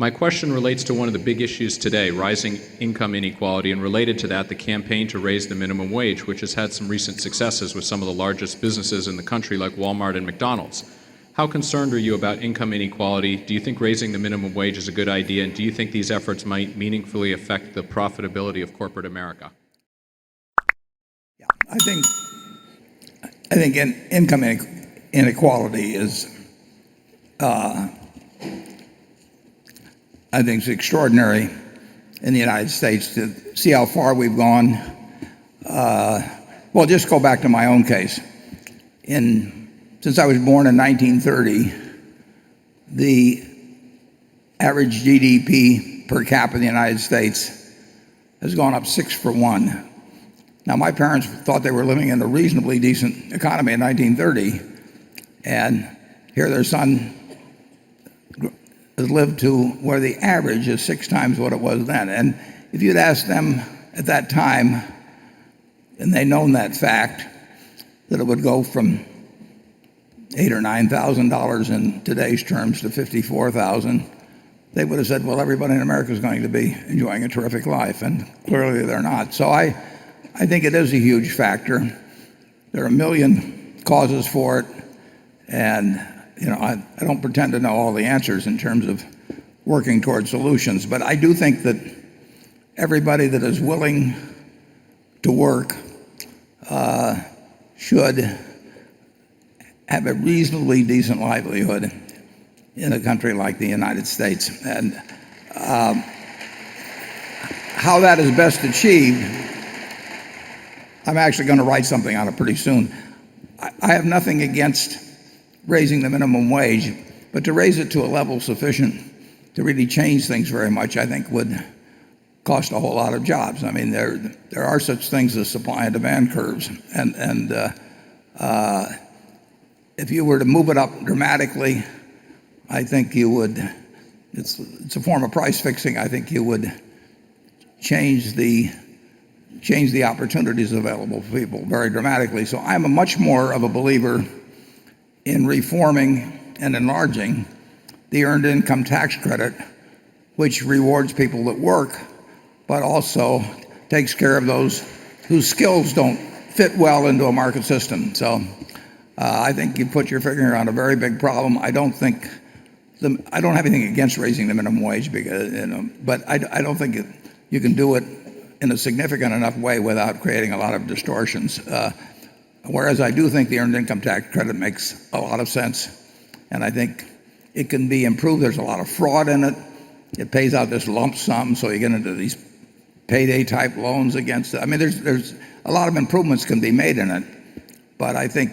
My question relates to one of the big issues today, rising income inequality, and related to that, the campaign to raise the minimum wage, which has had some recent successes with some of the largest businesses in the country like Walmart and McDonald's. How concerned are you about income inequality? Do you think raising the minimum wage is a good idea? And do you think these efforts might meaningfully affect the profitability of corporate America? Yeah, I think income inequality is, I think, it's extraordinary in the United States to see how far we've gone. Well, just go back to my own case. Since I was born in 1930, the average GDP per capita in the United States has gone up 6 for 1. Now, my parents thought they were living in a reasonably decent economy in 1930, and here their son has lived to where the average is 6 times what it was then. And if you'd asked them at that time, and they'd known that fact, that it would go from $8,000 or $9,000 in today's terms to $54,000, they would have said, well, everybody in America is going to be enjoying a terrific life, and clearly they're not. So I think it is a huge factor. There are a million causes for it, and I don't pretend to know all the answers in terms of working towards solutions, but I do think that everybody that is willing to work should have a reasonably decent livelihood in a country like the United States. And how that is best achieved, I'm actually going to write something on it pretty soon. I have nothing against raising the minimum wage, but to raise it to a level sufficient to really change things very much, I think would cost a whole lot of jobs. I mean, there are such things as supply and demand curves, and if you were to move it up dramatically, I think you would. It's a form of price fixing. I think you would change the opportunities available for people very dramatically. So I'm a much more of a believer in reforming and enlarging the earned income tax credit, which rewards people that work, but also takes care of those whose skills don't fit well into a market system. So I think you put your finger on a very big problem. I don't have anything against raising the minimum wage, because, but I don't think you can do it in a significant enough way without creating a lot of distortions. Whereas I do think the earned income tax credit makes a lot of sense, and I think it can be improved. There's a lot of fraud in it. It pays out this lump sum, so you get into these payday type loans against it. I mean, there's a lot of improvements can be made in it, but I think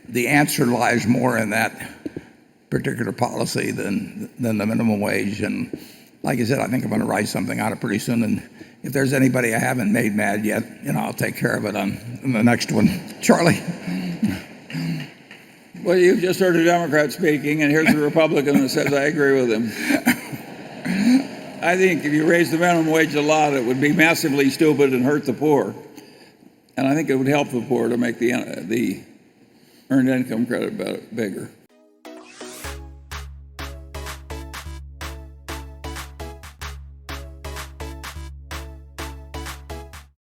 the answer lies more in that particular policy than the minimum wage. And like I said, I think I'm going to write something on it pretty soon, and if there's anybody I haven't made mad yet, I'll take care of it on the next one. Charlie? Well, you've just heard a Democrat speaking, and here's a Republican that says I agree with him. I think if you raise the minimum wage a lot, it would be massively stupid and hurt the poor. And I think it would help the poor to make the earned income credit bigger.